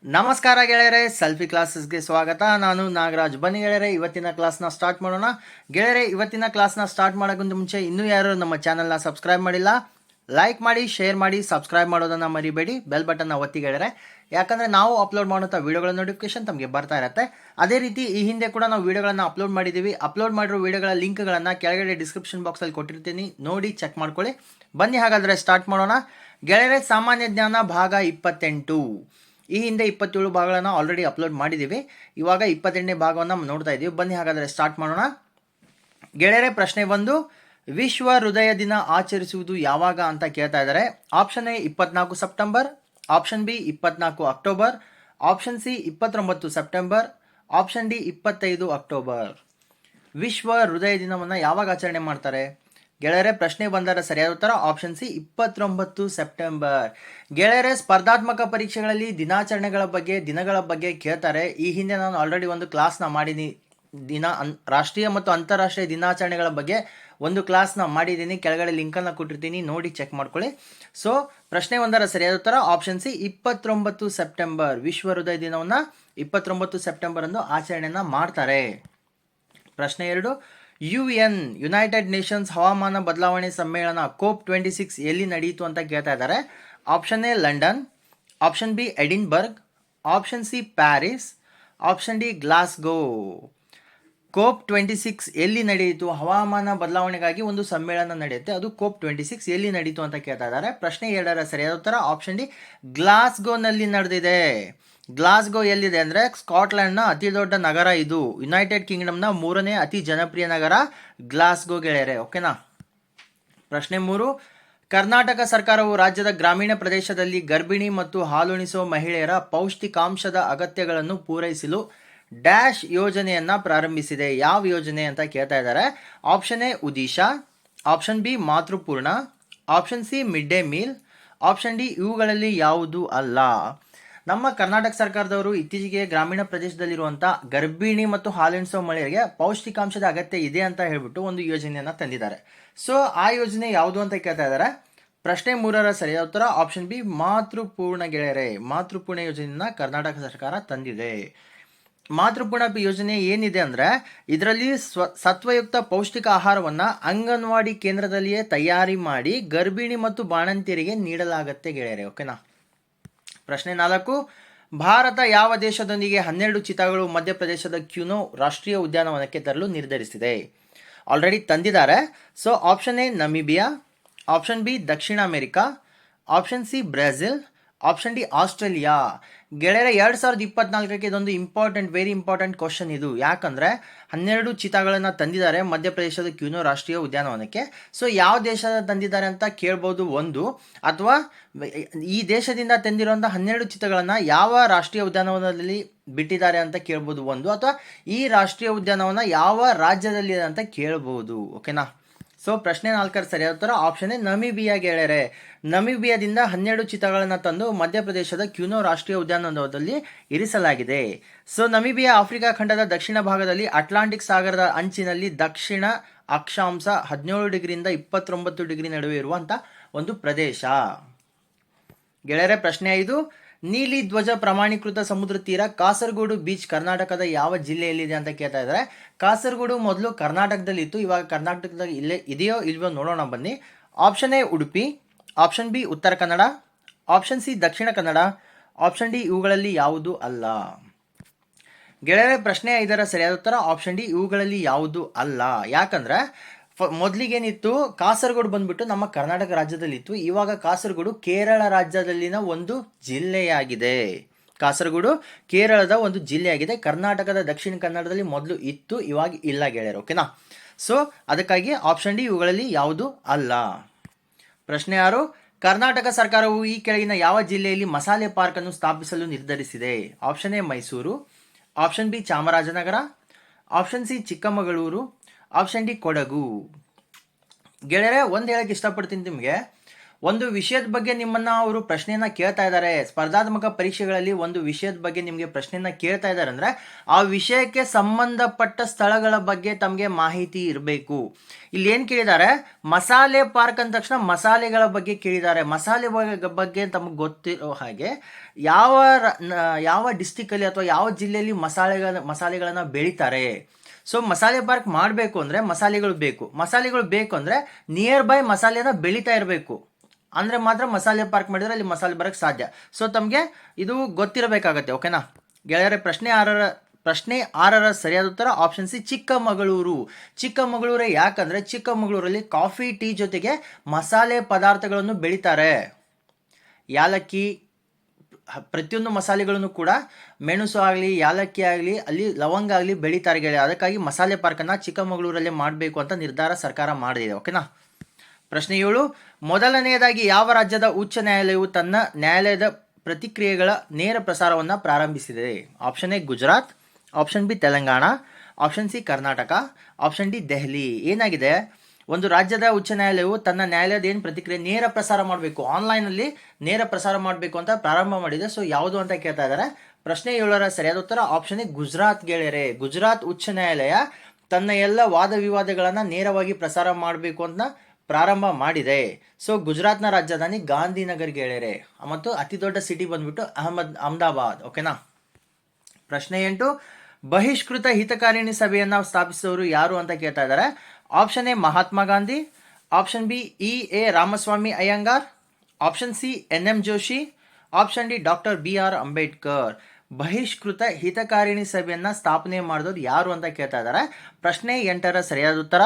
ನಮಸ್ಕಾರ ಗೆಳೆಯರೆ, ಸೆಲ್ಫಿ ಕ್ಲಾಸಸ್ಗೆ ಸ್ವಾಗತ. ನಾನು ನಾಗರಾಜ್. ಬನ್ನಿ ಗೆಳೆಯರೆ, ಇವತ್ತಿನ ಕ್ಲಾಸ್ನ ಸ್ಟಾರ್ಟ್ ಮಾಡೋಣ. ಗೆಳೆಯರೆ, ಇವತ್ತಿನ ಕ್ಲಾಸ್ನ ಸ್ಟಾರ್ಟ್ ಮಾಡೋಕ್ಕಿಂತ ಮುಂಚೆ ಇನ್ನೂ ಯಾರು ನಮ್ಮ ಚಾನಲ್ನ ಸಬ್ಸ್ಕ್ರೈಬ್ ಮಾಡಿಲ್ಲ, ಲೈಕ್ ಮಾಡಿ, ಶೇರ್ ಮಾಡಿ, ಸಬ್ಸ್ಕ್ರೈಬ್ ಮಾಡೋದನ್ನು ಮರಿಬೇಡಿ. ಬೆಲ್ ಬಟನ್ನ ಒತ್ತಿ ಗೆಳೆಯರೆ, ಯಾಕಂದರೆ ನಾವು ಅಪ್ಲೋಡ್ ಮಾಡುವಂಥ ವೀಡಿಯೋಗಳ ನೋಟಿಫಿಕೇಶನ್ ತಮಗೆ ಬರ್ತಾ ಇರುತ್ತೆ. ಅದೇ ರೀತಿ ಈ ಹಿಂದೆ ಕೂಡ ನಾವು ವೀಡಿಯೋಗಳನ್ನು ಅಪ್ಲೋಡ್ ಮಾಡಿದ್ದೀವಿ. ಅಪ್ಲೋಡ್ ಮಾಡಿರೋ ವೀಡಿಯೋಗಳ ಲಿಂಕ್ಗಳನ್ನು ಕೆಳಗಡೆ ಡಿಸ್ಕ್ರಿಪ್ಷನ್ ಬಾಕ್ಸಲ್ಲಿ ಕೊಟ್ಟಿರ್ತೀನಿ, ನೋಡಿ ಚೆಕ್ ಮಾಡ್ಕೊಳ್ಳಿ. ಬನ್ನಿ ಹಾಗಾದರೆ ಸ್ಟಾರ್ಟ್ ಮಾಡೋಣ. ಗೆಳೆಯರೆ, ಸಾಮಾನ್ಯ ಜ್ಞಾನ ಭಾಗ 28. ಈ ಹಿಂದೆ 27 ಭಾಗಗಳನ್ನು ಆಲ್ರೆಡಿ ಅಪ್ಲೋಡ್ ಮಾಡಿದ್ದೀವಿ. ಇವಾಗ 28ನೇ ಭಾಗವನ್ನು ನೋಡ್ತಾ ಇದ್ದೀವಿ. ಬನ್ನಿ ಹಾಗಾದರೆ ಸ್ಟಾರ್ಟ್ ಮಾಡೋಣ. ಗೆಳೆಯರೆ, ಪ್ರಶ್ನೆ 1, ವಿಶ್ವ ಹೃದಯ ದಿನ ಆಚರಿಸುವುದು ಯಾವಾಗ ಅಂತ ಕೇಳ್ತಾ ಇದ್ದಾರೆ. Option A 24 September, option B 24 October, option C 29 September, option D 25 October. ವಿಶ್ವ ಹೃದಯ ದಿನವನ್ನು ಯಾವಾಗ ಆಚರಣೆ ಮಾಡ್ತಾರೆ? ಗೆಳೆಯರೆ, ಪ್ರಶ್ನೆ 1ರ ಸರಿಯಾದ ಉತ್ತರ ಆಪ್ಷನ್ ಸಿ 29 ಸೆಪ್ಟೆಂಬರ್. ಗೆಳೆಯರೆ, ಸ್ಪರ್ಧಾತ್ಮಕ ಪರೀಕ್ಷೆಗಳಲ್ಲಿ ದಿನಗಳ ಬಗ್ಗೆ ಕೇಳ್ತಾರೆ. ಈ ಹಿಂದೆ ನಾನು ಆಲ್ರೆಡಿ ಒಂದು ಕ್ಲಾಸ್ನ ಮಾಡೀನಿ. ರಾಷ್ಟ್ರೀಯ ಮತ್ತು ಅಂತಾರಾಷ್ಟ್ರೀಯ ದಿನಾಚರಣೆಗಳ ಬಗ್ಗೆ ಒಂದು ಕ್ಲಾಸ್ನ ಮಾಡಿದ್ದೀನಿ. ಕೆಳಗಡೆ ಲಿಂಕನ್ನು ಕೊಟ್ಟಿರ್ತೀನಿ, ನೋಡಿ ಚೆಕ್ ಮಾಡ್ಕೊಳ್ಳಿ. ಸೊ ಪ್ರಶ್ನೆ 1ರ ಸರಿಯಾದ ಉತ್ತರ ಆಪ್ಷನ್ ಸಿ 29 ಸೆಪ್ಟೆಂಬರ್. ವಿಶ್ವ ಹೃದಯ ದಿನವನ್ನು 29 ಸೆಪ್ಟೆಂಬರ್ ಅನ್ನು ಆಚರಣೆಯನ್ನು ಮಾಡ್ತಾರೆ. ಪ್ರಶ್ನೆ 2, ಯುನೈಟೆಡ್ ನೇಷನ್ಸ್ ಹವಾಮಾನ ಬದಲಾವಣೆ ಸಮ್ಮೇಳನ COP 26 ಎಲ್ಲಿ ನಡೆಯಿತು ಅಂತ ಕೇಳ್ತಾ ಇದ್ದಾರೆ. Option A London, option B Edinburgh, option C Paris, option D Glasgow. COP 26 ಎಲ್ಲಿ ನಡೆಯಿತು? ಹವಾಮಾನ ಬದಲಾವಣೆಗಾಗಿ ಒಂದು ಸಮ್ಮೇಳನ ನಡೆಯುತ್ತೆ, ಅದು COP 26 ಎಲ್ಲಿ ನಡೆಯಿತು ಅಂತ ಕೇಳ್ತಾ ಇದ್ದಾರೆ. ಪ್ರಶ್ನೆ 2ರ ಸರಿಯಾದ ಉತ್ತರ ಆಪ್ಷನ್ ಡಿ ಗ್ಲಾಸ್ಗೋನಲ್ಲಿ ನಡೆದಿದೆ. ಗ್ಲಾಸ್ಗೋ ಎಲ್ಲಿದೆ ಅಂದರೆ ಸ್ಕಾಟ್ಲೆಂಡ್ನ ಅತಿ ದೊಡ್ಡ ನಗರ ಇದು. ಯುನೈಟೆಡ್ ಕಿಂಗ್ಡಮ್ನ 3ನೇ ಅತಿ ಜನಪ್ರಿಯ ನಗರ ಗ್ಲಾಸ್ಗೋ ಗೆಳೆಯರೆ. ಓಕೆನಾ. ಪ್ರಶ್ನೆ 3, ಕರ್ನಾಟಕ ಸರ್ಕಾರವು ರಾಜ್ಯದ ಗ್ರಾಮೀಣ ಪ್ರದೇಶದಲ್ಲಿ ಗರ್ಭಿಣಿ ಮತ್ತು ಹಾಲುಣಿಸುವ ಮಹಿಳೆಯರ ಪೌಷ್ಟಿಕಾಂಶದ ಅಗತ್ಯಗಳನ್ನು ಪೂರೈಸಲು ಡ್ಯಾಶ್ ಯೋಜನೆಯನ್ನ ಪ್ರಾರಂಭಿಸಿದೆ. ಯಾವ ಯೋಜನೆ ಅಂತ ಕೇಳ್ತಾ ಇದ್ದಾರೆ. Option A Udisha, option B Mathrupoorna, option C mid day meal, option D ಇವುಗಳಲ್ಲಿ ಯಾವುದು ಅಲ್ಲ. ನಮ್ಮ ಕರ್ನಾಟಕ ಸರ್ಕಾರದವರು ಇತ್ತೀಚೆಗೆ ಗ್ರಾಮೀಣ ಪ್ರದೇಶದಲ್ಲಿರುವಂಥ ಗರ್ಭಿಣಿ ಮತ್ತು ಹಾಲುಣಿಸುವ ಮಹಿಳೆಯರಿಗೆ ಪೌಷ್ಟಿಕಾಂಶದ ಅಗತ್ಯ ಇದೆ ಅಂತ ಹೇಳ್ಬಿಟ್ಟು ಒಂದು ಯೋಜನೆಯನ್ನು ತಂದಿದ್ದಾರೆ. ಸೊ ಆ ಯೋಜನೆ ಯಾವುದು ಅಂತ ಕೇಳ್ತಾ ಇದ್ದಾರೆ. ಪ್ರಶ್ನೆ 3ರ ಸರಿಯಾದ ಉತ್ತರ ಆಪ್ಷನ್ ಬಿ ಮಾತೃಪೂರ್ಣ ಗೆಳೆಯರೆ. ಮಾತೃಪೂರ್ಣ ಯೋಜನೆಯನ್ನ ಕರ್ನಾಟಕ ಸರ್ಕಾರ ತಂದಿದೆ. ಮಾತೃಪೂರ್ಣ ಯೋಜನೆ ಏನಿದೆ ಅಂದರೆ ಇದರಲ್ಲಿ ಸತ್ವಯುಕ್ತ ಪೌಷ್ಟಿಕ ಆಹಾರವನ್ನು ಅಂಗನವಾಡಿ ಕೇಂದ್ರದಲ್ಲಿಯೇ ತಯಾರಿ ಮಾಡಿ ಗರ್ಭಿಣಿ ಮತ್ತು ಬಾಣಂತಿಯರಿಗೆ ನೀಡಲಾಗುತ್ತೆ ಗೆಳೆಯರೆ. ಓಕೆನಾ. ಪ್ರಶ್ನೆ 4, ಭಾರತ ಯಾವ ದೇಶದೊಂದಿಗೆ 12 ಚೀತಾಗಳು ಮಧ್ಯಪ್ರದೇಶದ ಕ್ಯೂನೋ ರಾಷ್ಟ್ರೀಯ ಉದ್ಯಾನವನಕ್ಕೆ ತರಲು ನಿರ್ಧರಿಸಿದೆ? ಆಲ್ರೆಡಿ ತಂದಿದ್ದಾರೆ. So option A Namibia, option B ದಕ್ಷಿಣ America, option C Brazil, option D Australia. ಗೆಳೆಯರೆ, 2024ಕ್ಕೆ ಇದೊಂದು ವೆರಿ ಇಂಪಾರ್ಟೆಂಟ್ ಕ್ವಶನ್ ಇದು. ಯಾಕಂದರೆ 12 ಚೀತಾಗಳನ್ನು ತಂದಿದ್ದಾರೆ ಮಧ್ಯಪ್ರದೇಶದ ಕ್ಯೂನೋ ರಾಷ್ಟ್ರೀಯ ಉದ್ಯಾನವನಕ್ಕೆ. ಸೊ ಯಾವ ದೇಶದ ತಂದಿದ್ದಾರೆ ಅಂತ ಕೇಳ್ಬೋದು ಒಂದು, ಅಥವಾ ಈ ದೇಶದಿಂದ ತಂದಿರುವಂಥ 12 ಚೀತಾಗಳನ್ನು ಯಾವ ರಾಷ್ಟ್ರೀಯ ಉದ್ಯಾನವನದಲ್ಲಿ ಬಿಟ್ಟಿದ್ದಾರೆ ಅಂತ ಕೇಳ್ಬೋದು ಒಂದು, ಅಥವಾ ಈ ರಾಷ್ಟ್ರೀಯ ಉದ್ಯಾನವನ ಯಾವ ರಾಜ್ಯದಲ್ಲಿದೆ ಅಂತ ಕೇಳ್ಬೋದು. ಓಕೆನಾ. ಸೊ ಪ್ರಶ್ನೆ 4ರ ಸರಿಯಾದ ಉತ್ತರ ಆಪ್ಷನ್ ಎ ನಮಿಬಿಯಾ ಗೆಳೆಯರೆ. ನಮಿಬಿಯಾದಿಂದ 12 ಚೀತಾಗಳನ್ನು ತಂದು ಮಧ್ಯಪ್ರದೇಶದ ಕ್ಯೂನೋ ರಾಷ್ಟ್ರೀಯ ಉದ್ಯಾನವನದಲ್ಲಿ ಇರಿಸಲಾಗಿದೆ. ಸೊ ನಮಿಬಿಯಾ ಆಫ್ರಿಕಾ ಖಂಡದ ದಕ್ಷಿಣ ಭಾಗದಲ್ಲಿ ಅಟ್ಲಾಂಟಿಕ್ ಸಾಗರದ ಅಂಚಿನಲ್ಲಿ ದಕ್ಷಿಣ ಅಕ್ಷಾಂಶ 17 ಡಿಗ್ರಿಯಿಂದ 29 ಡಿಗ್ರಿ ನಡುವೆ ಇರುವಂಥ ಒಂದು ಪ್ರದೇಶ. ಗೆಳೆಯರೆ, ಪ್ರಶ್ನೆ 5, ನೀಲಿ ಧ್ವಜ ಪ್ರಮಾಣೀಕೃತ ಸಮುದ್ರ ತೀರ ಕಾಸರಗೋಡು ಬೀಚ್ ಕರ್ನಾಟಕದ ಯಾವ ಜಿಲ್ಲೆಯಲ್ಲಿದೆ ಅಂತ ಕೇಳ್ತಾ ಇದ್ದಾರೆ. ಕಾಸರಗೋಡು ಮೊದಲು ಕರ್ನಾಟಕದಲ್ಲಿ ಇತ್ತು, ಇವಾಗ ಕರ್ನಾಟಕದಲ್ಲಿ ಇದೆಯೋ ಇಲ್ವೋ ನೋಡೋಣ ಬನ್ನಿ. Option A Udupi, option B Uttara Kannada, option C Dakshina Kannada, option D ಇವುಗಳಲ್ಲಿ ಯಾವುದು ಅಲ್ಲ. ಗೆಳೆಯರೆ, ಪ್ರಶ್ನೆ 5ರ ಸರಿಯಾದ ಉತ್ತರ ಆಪ್ಷನ್ ಡಿ ಇವುಗಳಲ್ಲಿ ಯಾವುದು ಅಲ್ಲ. ಯಾಕಂದ್ರೆ ಮೊದಲಿಗೇನಿತ್ತು, ಕಾಸರಗೋಡು ಬಂದ್ಬಿಟ್ಟು ನಮ್ಮ ಕರ್ನಾಟಕ ರಾಜ್ಯದಲ್ಲಿತ್ತು. ಇವಾಗ ಕಾಸರಗೋಡು ಕೇರಳ ರಾಜ್ಯದಲ್ಲಿನ ಒಂದು ಜಿಲ್ಲೆಯಾಗಿದೆ. ಕಾಸರಗೋಡು ಕೇರಳದ ಒಂದು ಜಿಲ್ಲೆಯಾಗಿದೆ. ಕರ್ನಾಟಕದ ದಕ್ಷಿಣ ಕನ್ನಡದಲ್ಲಿ ಮೊದಲು ಇತ್ತು, ಇವಾಗ ಇಲ್ಲ ಗೆಳೆಯರು. ಓಕೆನಾ. ಸೊ ಅದಕ್ಕಾಗಿ ಆಪ್ಷನ್ ಡಿ ಇವುಗಳಲ್ಲಿ ಯಾವುದು ಅಲ್ಲ. ಪ್ರಶ್ನೆ 6, ಕರ್ನಾಟಕ ಸರ್ಕಾರವು ಈ ಕೆಳಗಿನ ಯಾವ ಜಿಲ್ಲೆಯಲ್ಲಿ ಮಸಾಲೆ ಪಾರ್ಕ್ ಅನ್ನು ಸ್ಥಾಪಿಸಲು ನಿರ್ಧರಿಸಿದೆ? Option A Mysuru, option B Chamarajanagar, option C Chikkamagaluru, option D Kodagu. ಗೆಳೆಯರೆ, ಒಂದು ಹೇಳಕ್ಕೆ ಇಷ್ಟಪಡ್ತೀನಿ ನಿಮಗೆ. ಒಂದು ವಿಷಯದ ಬಗ್ಗೆ ನಿಮ್ಮನ್ನ ಅವರು ಪ್ರಶ್ನೆಯನ್ನ ಕೇಳ್ತಾ ಇದ್ದಾರೆ, ಸ್ಪರ್ಧಾತ್ಮಕ ಪರೀಕ್ಷೆಗಳಲ್ಲಿ ಒಂದು ವಿಷಯದ ಬಗ್ಗೆ ನಿಮಗೆ ಪ್ರಶ್ನೆಯನ್ನ ಕೇಳ್ತಾ ಇದ್ದಾರೆ ಅಂದ್ರೆ ಆ ವಿಷಯಕ್ಕೆ ಸಂಬಂಧಪಟ್ಟ ಸ್ಥಳಗಳ ಬಗ್ಗೆ ತಮಗೆ ಮಾಹಿತಿ ಇರಬೇಕು. ಇಲ್ಲಿ ಏನ್ ಕೇಳಿದ್ದಾರೆ, ಮಸಾಲೆ ಪಾರ್ಕ್ ಅಂದ ತಕ್ಷಣ ಮಸಾಲೆಗಳ ಬಗ್ಗೆ ಕೇಳಿದ್ದಾರೆ. ಮಸಾಲೆ ಬಗ್ಗೆ ತಮಗೆ ಗೊತ್ತಿರೋ ಹಾಗೆ ಯಾವ ಡಿಸ್ಟಿಕ್ ಅಲ್ಲಿ ಅಥವಾ ಯಾವ ಜಿಲ್ಲೆಯಲ್ಲಿ ಮಸಾಲೆಗಳನ್ನ ಬೆಳಿತಾರೆ. ಸೊ ಮಸಾಲೆ ಪಾರ್ಕ್ ಮಾಡಬೇಕು ಅಂದ್ರೆ ಮಸಾಲೆಗಳು ಬೇಕು ಅಂದ್ರೆ ನಿಯರ್ ಬೈ ಮಸಾಲೆನ ಬೆಳೀತಾ ಇರಬೇಕು, ಅಂದ್ರೆ ಮಾತ್ರ ಮಸಾಲೆ ಪಾರ್ಕ್ ಮಾಡಿದ್ರೆ ಅಲ್ಲಿ ಮಸಾಲೆ ಬರಕ್ಕೆ ಸಾಧ್ಯ. ಸೊ ತಮಗೆ ಇದು ಗೊತ್ತಿರಬೇಕಾಗತ್ತೆ. ಓಕೆನಾ ಗೆಳೆಯರೆ, ಪ್ರಶ್ನೆ 6ರ ಸರಿಯಾದ ಉತ್ತರ ಆಪ್ಷನ್ ಸಿ ಚಿಕ್ಕಮಗಳೂರೇ. ಯಾಕಂದ್ರೆ ಚಿಕ್ಕಮಗಳೂರಲ್ಲಿ ಕಾಫಿ ಟೀ ಜೊತೆಗೆ ಮಸಾಲೆ ಪದಾರ್ಥಗಳನ್ನು ಬೆಳೀತಾರೆ. ಯಾಲಕ್ಕಿ, ಪ್ರತಿಯೊಂದು ಮಸಾಲೆಗಳನ್ನು ಕೂಡ ಮೆಣಸು ಆಗಲಿ ಯಾಲಕ್ಕಿ ಆಗಲಿ ಅಲ್ಲಿ ಲವಂಗ ಆಗಲಿ ಬೆಳೀತಾರೆ ಗೆಳೆಯ. ಅದಕ್ಕಾಗಿ ಮಸಾಲೆ ಪಾರ್ಕನ್ನು ಚಿಕ್ಕಮಗಳೂರಲ್ಲೇ ಮಾಡಬೇಕು ಅಂತ ನಿರ್ಧಾರ ಸರ್ಕಾರ ಮಾಡಿದೆ. ಓಕೆನಾ. ಪ್ರಶ್ನೆ 7, ಮೊದಲನೆಯದಾಗಿ ಯಾವ ರಾಜ್ಯದ ಉಚ್ಚ ನ್ಯಾಯಾಲಯವು ತನ್ನ ನ್ಯಾಯಾಲಯದ ಪ್ರತಿಕ್ರಿಯೆಗಳ ನೇರ ಪ್ರಸಾರವನ್ನು ಪ್ರಾರಂಭಿಸಿದೆ? Option A Gujarat, option B Telangana, option C Karnataka, option D Delhi. ಏನಾಗಿದೆ, ಒಂದು ರಾಜ್ಯದ ಉಚ್ಚ ನ್ಯಾಯಾಲಯವು ತನ್ನ ನ್ಯಾಯಾಲಯದ ಏನು ಪ್ರತಿಕ್ರಿಯೆ ನೇರ ಪ್ರಸಾರ ಮಾಡಬೇಕು, ಆನ್ಲೈನಲ್ಲಿ ನೇರ ಪ್ರಸಾರ ಮಾಡಬೇಕು ಅಂತ ಪ್ರಾರಂಭ ಮಾಡಿದೆ. ಸೊ ಯಾವುದು ಅಂತ ಕೇಳ್ತಾ ಇದ್ದಾರೆ. ಪ್ರಶ್ನೆ 7ರ ಸರಿಯಾದ ಉತ್ತರ ಆಪ್ಷನ್ ಎ ಗುಜರಾತ್ ಗೆಳೆಯರೆ. ಗುಜರಾತ್ ಉಚ್ಚ ನ್ಯಾಯಾಲಯ ತನ್ನ ಎಲ್ಲ ವಾದ ವಿವಾದಗಳನ್ನು ನೇರವಾಗಿ ಪ್ರಸಾರ ಮಾಡಬೇಕು ಅಂತ ಪ್ರಾರಂಭ ಮಾಡಿದೆ. ಸೊ ಗುಜರಾತ್ನ ರಾಜಧಾನಿ ಗಾಂಧಿನಗರ್ ಗೆಳೆಯರೆ, ಮತ್ತು ಅತಿ ದೊಡ್ಡ ಸಿಟಿ ಬಂದ್ಬಿಟ್ಟು ಅಹಮದಾಬಾದ್. ಓಕೆನಾ. ಪ್ರಶ್ನೆ 8, ಬಹಿಷ್ಕೃತ ಹಿತಕಾರಿಣಿ ಸಭೆಯನ್ನ ಸ್ಥಾಪಿಸಿದವರು ಯಾರು ಅಂತ ಕೇಳ್ತಾ ಇದ್ದಾರೆ. Option A Mahatma Gandhi, option B A Ramaswamy Iyengar, option C N Joshi, option D doctor BR Ambedkar. ಬಹಿಷ್ಕೃತ ಹಿತಕಾರಿಣಿ ಸಭೆಯನ್ನ ಸ್ಥಾಪನೆ ಮಾಡಿದವರು ಯಾರು ಅಂತ ಕೇಳ್ತಾ ಇದ್ದಾರೆ. ಪ್ರಶ್ನೆ 8ರ ಸರಿಯಾದ ಉತ್ತರ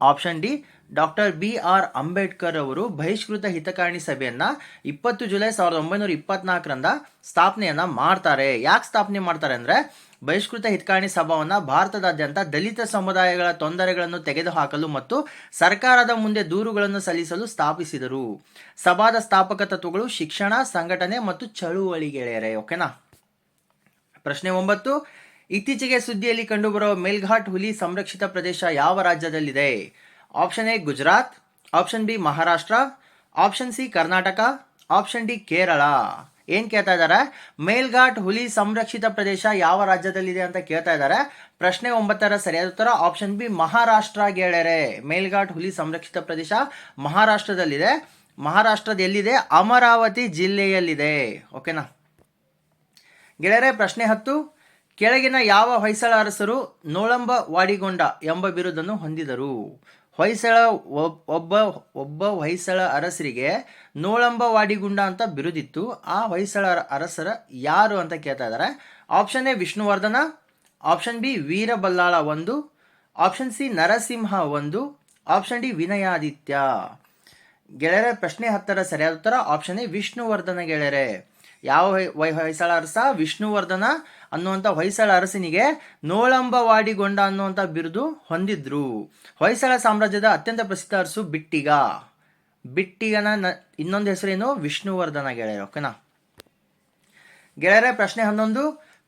option D doctor BR Ambedkar ಅವರು ಬಹಿಷ್ಕೃತ ಹಿತಕಾರಿಣಿ ಸಭೆಯನ್ನ 20 ಜುಲೈ 1924ರಂದ ಸ್ಥಾಪನೆಯನ್ನ ಮಾಡ್ತಾರೆ. ಯಾಕೆ ಸ್ಥಾಪನೆ ಮಾಡ್ತಾರೆ ಅಂದ್ರೆ, ಬಹಿಷ್ಕೃತ ಹಿತಕಾರಿಣಿ ಸಭಾವನ್ನ ಭಾರತದಾದ್ಯಂತ ದಲಿತ ಸಮುದಾಯಗಳ ತೊಂದರೆಗಳನ್ನು ತೆಗೆದುಹಾಕಲು ಮತ್ತು ಸರ್ಕಾರದ ಮುಂದೆ ದೂರುಗಳನ್ನು ಸಲ್ಲಿಸಲು ಸ್ಥಾಪಿಸಿದರು. ಸಭಾದ ಸ್ಥಾಪಕ ತತ್ವಗಳು ಶಿಕ್ಷಣ, ಸಂಘಟನೆ ಮತ್ತು ಚಳುವಳಿ ಗೆಳೆಯರೆ. ಓಕೆನಾ. ಪ್ರಶ್ನೆ 9, ಇತ್ತೀಚೆಗೆ ಸುದ್ದಿಯಲ್ಲಿ ಕಂಡುಬರುವ ಮೇಲ್ಘಾಟ್ ಹುಲಿ ಸಂರಕ್ಷಿತ ಪ್ರದೇಶ ಯಾವ ರಾಜ್ಯದಲ್ಲಿದೆ? Option A Gujarat, option B Maharashtra, option C Karnataka, option D Kerala. ಏನ್ ಕೇಳ್ತಾ ಇದ್ದಾರೆ, ಮೇಲ್ಘಾಟ್ ಹುಲಿ ಸಂರಕ್ಷಿತ ಪ್ರದೇಶ ಯಾವ ರಾಜ್ಯದಲ್ಲಿದೆ ಅಂತ ಕೇಳ್ತಾ ಇದ್ದಾರೆ. ಪ್ರಶ್ನೆ 9ರ ಸರಿಯಾದ ಉತ್ತರ ಆಪ್ಷನ್ ಬಿ ಮಹಾರಾಷ್ಟ್ರ ಗೆಳೆಯರೆ. ಮೇಲ್ಘಾಟ್ ಹುಲಿ ಸಂರಕ್ಷಿತ ಪ್ರದೇಶ ಮಹಾರಾಷ್ಟ್ರದಲ್ಲಿದೆ. ಮಹಾರಾಷ್ಟ್ರದ ಎಲ್ಲಿದೆ? ಅಮರಾವತಿ ಜಿಲ್ಲೆಯಲ್ಲಿದೆ. ಓಕೆನಾ ಗೆಳೆಯರೆ. ಪ್ರಶ್ನೆ 10, ಕೆಳಗಿನ ಯಾವ ಹೊಯ್ಸಳ ಅರಸರು ನೋಳಂಬ ವಾಡಿಗೊಂಡ ಎಂಬ ಬಿರುದನ್ನು ಹೊಂದಿದರು? ಒಬ್ಬ ಹೊಯ್ಸಳ ಅರಸರಿಗೆ ನೋಳಂಬ ವಾಡಿಗುಂಡ ಅಂತ ಬಿರುದಿತ್ತು. ಆ ಹೊಯ್ಸಳ ಅರಸರ ಯಾರು ಅಂತ ಕೇಳ್ತಾ ಇದ್ದಾರೆ. Option A Vishnuvardhana, option B Veeraballala 1, option C Narasimha 1, option D Vinayaditya. ಗೆಳೆಯರೆ, ಪ್ರಶ್ನೆ 10ರ ಸರಿಯಾದ ಉತ್ತರ ಆಪ್ಷನ್ ಎ ವಿಷ್ಣುವರ್ಧನ ಗೆಳೆಯರೆ. ಯಾವ ಹೊಯ್ಸಳ ಅರಸ? ವಿಷ್ಣುವರ್ಧನ ಅನ್ನುವಂಥ ಹೊಯ್ಸಳ ಅರಸನಿಗೆ ನೋಳಂಬ ವಾಡಿಗೊಂಡ ಅನ್ನುವಂಥ ಬಿರುದು ಹೊಂದಿದ್ರು. ಹೊಯ್ಸಳ ಸಾಮ್ರಾಜ್ಯದ ಅತ್ಯಂತ ಪ್ರಸಿದ್ಧ ಅರಸು ಬಿಟ್ಟಿಗನ ಇನ್ನೊಂದು ಹೆಸರೇನು? ವಿಷ್ಣುವರ್ಧನ ಗೆಳೆಯರು. ಓಕೆನಾ ಗೆಳೆಯರೆ. ಪ್ರಶ್ನೆ 11,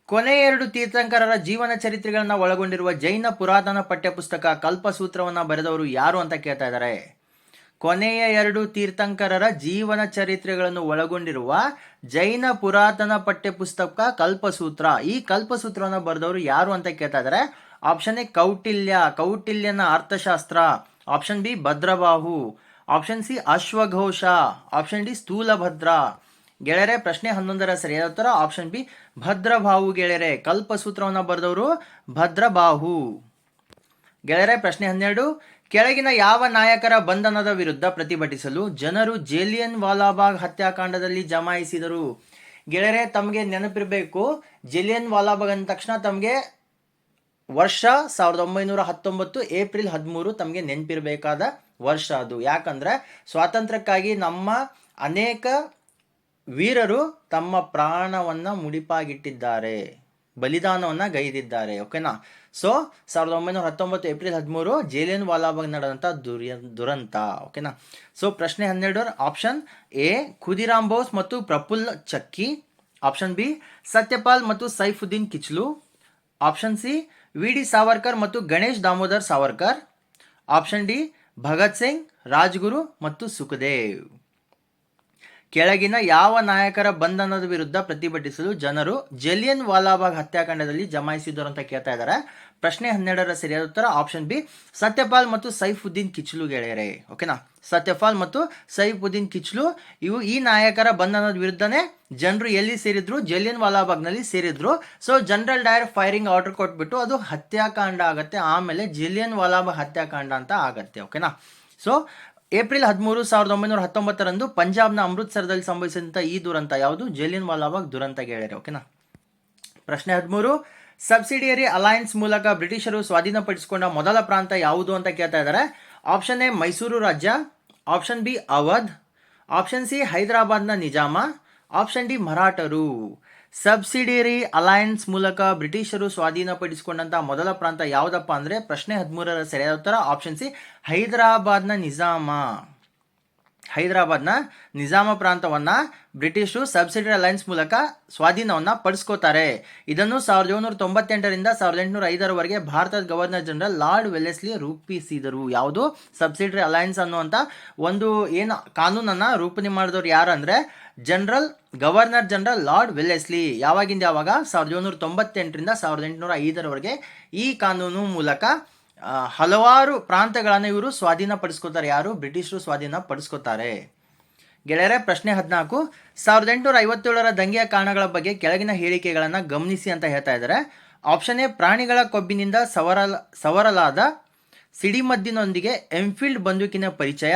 ಕೊನೆಯ 2 ತೀರ್ಥಂಕರರ ಜೀವನ ಚರಿತ್ರೆಗಳನ್ನ ಒಳಗೊಂಡಿರುವ ಜೈನ ಪುರಾತನ ಪಠ್ಯಪುಸ್ತಕ ಕಲ್ಪಸೂತ್ರವನ್ನ ಬರೆದವರು ಯಾರು ಅಂತ ಕೇಳ್ತಾ ಇದ್ದಾರೆ. ಕೊನೆಯ 2 ತೀರ್ಥಂಕರರ ಜೀವನ ಚರಿತ್ರೆಗಳನ್ನು ಒಳಗೊಂಡಿರುವ ಜೈನ ಪುರಾತನ ಪಠ್ಯಪುಸ್ತಕ ಕಲ್ಪಸೂತ್ರ. ಈ ಕಲ್ಪಸೂತ್ರವನ್ನು ಬರೆದವರು ಯಾರು ಅಂತ ಕೇಳ್ತಾ ಇದ್ದಾರೆ. ಆಪ್ಷನ್ ಎ ಕೌಟಿಲ್ಯನ Arthashastra, option B Bhadrabahu, option C ಅಶ್ವಘೋಷ, ಆಪ್ಷನ್ ಡಿ ಸ್ಥೂಲಭದ್ರ. ಗೆಳೆಯರೆ, ಪ್ರಶ್ನೆ 11ರ ಸರಿಯಾದ ಉತ್ತರ ಆಪ್ಷನ್ ಬಿ ಭದ್ರಬಾಹು ಗೆಳೆಯರೆ. ಕಲ್ಪಸೂತ್ರವನ್ನು ಬರೆದವರು ಭದ್ರಬಾಹು. ಗೆಳೆಯರೆ, ಪ್ರಶ್ನೆ 12, ಕೆಳಗಿನ ಯಾವ ನಾಯಕರ ಬಂಧನದ ವಿರುದ್ಧ ಪ್ರತಿಭಟಿಸಲು ಜನರು ಜಲಿಯನ್ ವಾಲಾಬಾಗ್ ಹತ್ಯಾಕಾಂಡದಲ್ಲಿ ಜಮಾಯಿಸಿದರು? ಗೆಳೆಯರೆ, ತಮಗೆ ನೆನಪಿರಬೇಕು, ಜಲಿಯನ್ ವಾಲಾಬಾಗ್ ಅಂದ ತಕ್ಷಣ ತಮಗೆ ವರ್ಷ 1919 ಏಪ್ರಿಲ್ 13 ತಮಗೆ ನೆನಪಿರಬೇಕಾದ ವರ್ಷ ಅದು. ಯಾಕಂದ್ರೆ ಸ್ವಾತಂತ್ರ್ಯಕ್ಕಾಗಿ ನಮ್ಮ ಅನೇಕ ವೀರರು ತಮ್ಮ ಪ್ರಾಣವನ್ನ ಮುಡಿಪಾಗಿಟ್ಟಿದ್ದಾರೆ, ಬಲಿದಾನವನ್ನ ಗೈದಿದ್ದಾರೆ. ಓಕೆನಾ. ಸೊ 1919 ಏಪ್ರಿಲ್ 13 ಜಲಿಯನ್ ವಾಲಾಬಾಗ್ ನಡೆದಂತ ದುರಂತ. ಓಕೆನಾ. ಸೊ ಪ್ರಶ್ನೆ 12 ಆಪ್ಷನ್ ಎ ಖುದಿರಾಮ್ ಬೋಸ್ ಮತ್ತು ಪ್ರಫುಲ್ ಚಕ್ಕಿ, ಆಪ್ಷನ್ ಬಿ ಸತ್ಯಪಾಲ್ ಮತ್ತು Saifuddin Kitchlew, option C V D Savarkar ಮತ್ತು ಗಣೇಶ್ ದಾಮೋದರ್ ಸಾವರ್ಕರ್, ಆಪ್ಷನ್ ಡಿ ಭಗತ್ ಸಿಂಗ್, ರಾಜ್ಗುರು ಮತ್ತು ಸುಖದೇವ್. ಕೆಳಗಿನ ಯಾವ ನಾಯಕರ ಬಂಧನದ ವಿರುದ್ಧ ಪ್ರತಿಭಟಿಸಲು ಜನರು ಜಲಿಯನ್ ವಾಲಾಬಾಗ್ ಹತ್ಯಾಕಾಂಡದಲ್ಲಿ ಜಮಾಯಿಸಿದರು ಅಂತ ಕೇಳ್ತಾ ಇದ್ದಾರೆ. ಪ್ರಶ್ನೆ 12ರ ಸರಿಯಾದ ಉತ್ತರ ಆಪ್ಷನ್ ಬಿ, ಸತ್ಯಪಾಲ್ ಮತ್ತು ಸೈಫುದ್ದೀನ್ ಕಿಚ್ಲು ಗೆಳೆಯರೆ. ಓಕೆನಾ, ಸತ್ಯಪಾಲ್ ಮತ್ತು ಸೈಫುದ್ದೀನ್ ಕಿಚ್ಲು ಈ ನಾಯಕರ ಬಂಧನದ ವಿರುದ್ಧನೇ ಜನರು ಎಲ್ಲಿ ಸೇರಿದ್ರು, ಜಲಿಯನ್ ವಾಲಾಬಾಗ್ನಲ್ಲಿ ಸೇರಿದ್ರು. So general Dyer firing order ಕೊಟ್ಬಿಟ್ಟು ಅದು ಹತ್ಯಾಕಾಂಡ ಆಗತ್ತೆ, ಆಮೇಲೆ ಜಲಿಯನ್ ವಾಲಾಬಾಗ್ ಹತ್ಯಾಕಾಂಡ ಅಂತ ಆಗತ್ತೆ. ಓಕೆನಾ. ಸೊ ಏಪ್ರಿಲ್ 13, 1919 ಪಂಜಾಬ್ನ ಅಮೃತ್ಸರದಲ್ಲಿ ಸಂಭವಿಸಿದಂಥ ಈ ದುರಂತ ಯಾವುದು? ಜಲಿಯನ್ ವಾಲಾಬಾಗ್ ದುರಂತ ಗೆಳೆಯರೆ. ಓಕೆನಾ. ಪ್ರಶ್ನೆ 13, ಸಬ್ಸಿಡಿಯರಿ ಅಲಯನ್ಸ್ ಮೂಲಕ ಬ್ರಿಟಿಷರು ಸ್ವಾಧೀನಪಡಿಸಿಕೊಂಡ ಮೊದಲ ಪ್ರಾಂತ ಯಾವುದು ಅಂತ ಕೇಳ್ತಾ ಇದ್ದಾರೆ. ಆಪ್ಷನ್ ಎ ಮೈಸೂರು ರಾಜ್ಯ, option B Awadh, option C ಹೈದರಾಬಾದ್ನ ನಿಜಾಮ, ಆಪ್ಷನ್ ಡಿ ಮರಾಠರು. ಸಬ್ಸಿಡಿಯರಿ ಅಲಯನ್ಸ್ ಮೂಲಕ ಬ್ರಿಟಿಷರು ಸ್ವಾಧೀನಪಡಿಸಿಕೊಂಡಂತಹ ಮೊದಲ ಪ್ರಾಂತ ಯಾವುದಪ್ಪ ಅಂದ್ರೆ ಪ್ರಶ್ನೆ 13ರ ಸರಿಯಾದ ಉತ್ತರ ಆಪ್ಷನ್ ಸಿ ಹೈದರಾಬಾದ್ನ ನಿಜಾಮ. ಹೈದರಾಬಾದ್ನ ನಿಜಾಮ ಪ್ರಾಂತವನ್ನ ಬ್ರಿಟಿಷರು ಸಬ್ಸಿಡಿಯರಿ ಅಲಯನ್ಸ್ ಮೂಲಕ ಸ್ವಾಧೀನವನ್ನ ಪಡಿಸ್ಕೋತಾರೆ. ಇದನ್ನು 1798ರಿಂದ 1805ರವರೆಗೆ ಭಾರತದ ಗವರ್ನರ್ ಜನರಲ್ ಲಾರ್ಡ್ ವೆಲ್ಲೆಸ್ಲಿ ರೂಪಿಸಿದರು. ಯಾವುದು? ಸಬ್ಸಿಡಿಯರಿ ಅಲಯನ್ಸ್ ಅನ್ನುವಂಥ ಒಂದು ಏನು ಕಾನೂನನ್ನ ರೂಪಣೆ ಮಾಡಿದವರು ಯಾರಂದ್ರೆ ಗವರ್ನರ್ ಜನರಲ್ ಲಾರ್ಡ್ ವೆಲ್ಲೆಸ್ಲಿ. ಯಾವಾಗಿಂದ ಯಾವಾಗ? 1798ರಿಂದ 1805ರವರೆಗೆ ಈ ಕಾನೂನು ಮೂಲಕ ಹಲವಾರು ಪ್ರಾಂತಗಳನ್ನು ಇವರು ಸ್ವಾಧೀನ ಪಡಿಸ್ಕೋತಾರೆ. ಯಾರು? ಬ್ರಿಟಿಷರು ಸ್ವಾಧೀನ ಪಡಿಸ್ಕೋತಾರೆ. ಗೆಳೆಯರೆ, ಪ್ರಶ್ನೆ 14, 1857ರ ದಂಗೆಯ ಕಾರಣಗಳ ಬಗ್ಗೆ ಕೆಳಗಿನ ಹೇಳಿಕೆಗಳನ್ನು ಗಮನಿಸಿ ಅಂತ ಹೇಳ್ತಾ ಇದ್ದಾರೆ. ಆಪ್ಷನ್ ಎ, ಪ್ರಾಣಿಗಳ ಕೊಬ್ಬಿನಿಂದ ಸವರಲಾದ ಸಿಡಿಮದ್ದಿನೊಂದಿಗೆ ಎಂಫೀಲ್ಡ್ ಬಂದೂಕಿನ ಪರಿಚಯ.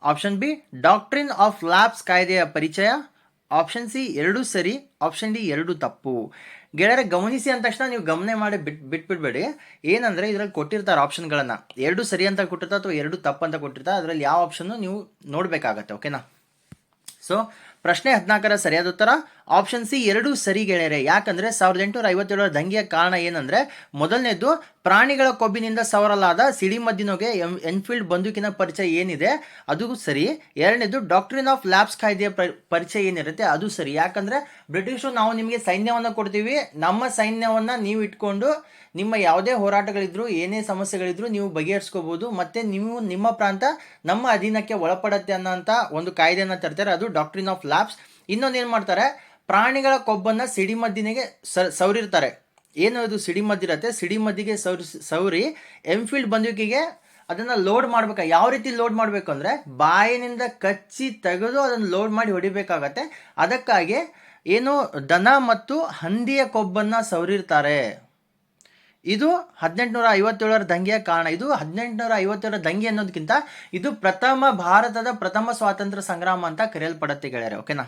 Option B, doctrine of lapse ಕಾಯ್ದೆಯ ಪರಿಚಯ. ಆಪ್ಷನ್ ಸಿ ಎರಡು ಸರಿ, ಆಪ್ಷನ್ ಡಿ ಎರಡು ತಪ್ಪು. ಗೆಳೆಯರೆ, ಗಮನಿಸಿ ಅಂದ ತಕ್ಷಣ ನೀವು ಗಮನ ಮಾಡಿ ಬಿಟ್ಬಿಡ್ಬೇಡಿ. ಏನಂದ್ರೆ ಇದರಲ್ಲಿ ಕೊಟ್ಟಿರ್ತಾರೆ ಆಪ್ಷನ್ಗಳನ್ನ, ಎರಡು ಸರಿ ಅಂತ ಕೊಟ್ಟಿರ್ತಾರೆ ಅಥವಾ ಎರಡು ತಪ್ಪು ಅಂತ ಕೊಟ್ಟಿರ್ತಾರೆ. ಅದರಲ್ಲಿ ಯಾವ ಆಪ್ಷನ್ ನೀವು ನೋಡ್ಬೇಕಾಗತ್ತೆ. ಓಕೆನಾ. ಸೊ ಪ್ರಶ್ನೆ 14ರ ಸರಿಯಾದ ಉತ್ತರ ಆಪ್ಷನ್ ಸಿ ಎರಡು ಸರಿ ಗೆಳೆಯರೆ. ಯಾಕಂದ್ರೆ 1857ರ ದಂಗೆಯ ಕಾರಣ ಏನಂದ್ರೆ ಮೊದಲನೇದು ಪ್ರಾಣಿಗಳ ಕೊಬ್ಬಿನಿಂದ ಸವರಲಾದ ಸಿಡಿಮದ್ದಿನೊಗೆ ಎನ್ಫೀಲ್ಡ್ ಬಂದೂಕಿನ ಪರಿಚಯ ಏನಿದೆ ಅದು ಸರಿ. ಎರಡನೇದು ಡಾಕ್ಟ್ರಿನ್ ಆಫ್ ಲ್ಯಾಬ್ಸ್ ಕಾಯ್ದೆಯ ಪರಿಚಯ ಏನಿರುತ್ತೆ ಅದು ಸರಿ. ಯಾಕಂದ್ರೆ ಬ್ರಿಟಿಷರು ನಾವು ನಿಮಗೆ ಸೈನ್ಯವನ್ನು ಕೊಡ್ತೀವಿ, ನಮ್ಮ ಸೈನ್ಯವನ್ನ ನೀವು ಇಟ್ಕೊಂಡು ನಿಮ್ಮ ಯಾವುದೇ ಹೋರಾಟಗಳಿದ್ರು ಏನೇ ಸಮಸ್ಯೆಗಳಿದ್ರು ನೀವು ಬಗೆಹರಿಸ್ಕೋಬಹುದು, ಮತ್ತೆ ನೀವು ನಿಮ್ಮ ಪ್ರಾಂತ ನಮ್ಮ ಅಧೀನಕ್ಕೆ ಒಳಪಡತ್ತೆ ಅನ್ನೋಂಥ ಒಂದು ಕಾಯ್ದೆಯನ್ನು ತರ್ತಾರೆ, ಅದು ಡಾಕ್ಟ್ರಿನ್ ಆಫ್ ಲ್ಯಾಬ್ಸ್. ಇನ್ನೊಂದು ಏನು ಮಾಡ್ತಾರೆ, ಪ್ರಾಣಿಗಳ ಕೊಬ್ಬನ್ನ ಸಿಡಿಮದ್ದಿನಿಗೆ ಸವರಿರ್ತಾರೆ. ಏನು ಅದು ಸಿಡಿಮದ್ದಿರತ್ತೆ, ಸಿಡಿಮದ್ದಿಗೆ ಸವರಿ ಎಂಫೀಲ್ಡ್ ಬಂದೂಕಿಗೆ ಅದನ್ನ ಲೋಡ್ ಮಾಡ್ಬೇಕು. ಯಾವ ರೀತಿ ಲೋಡ್ ಮಾಡಬೇಕು ಅಂದ್ರೆ ಬಾಯಿನಿಂದ ಕಚ್ಚಿ ತೆಗೆದು ಅದನ್ನು ಲೋಡ್ ಮಾಡಿ ಹೊಡಿಬೇಕಾಗತ್ತೆ. ಅದಕ್ಕಾಗಿ ಏನು ದನ ಮತ್ತು ಹಂದಿಯ ಕೊಬ್ಬನ್ನ ಸವರಿರ್ತಾರೆ. ಇದು 1857ರ ದಂಗೆಯ ಕಾರಣ. ಇದು 1857ರ ದಂಗೆ ಅನ್ನೋದಕ್ಕಿಂತ ಇದು ಭಾರತದ ಪ್ರಥಮ ಸ್ವಾತಂತ್ರ್ಯ ಸಂಗ್ರಾಮ ಅಂತ ಕರೆಯಲ್ಪಡುತ್ತೆ ಗೆಳೆಯರೆ. ಓಕೆನಾ.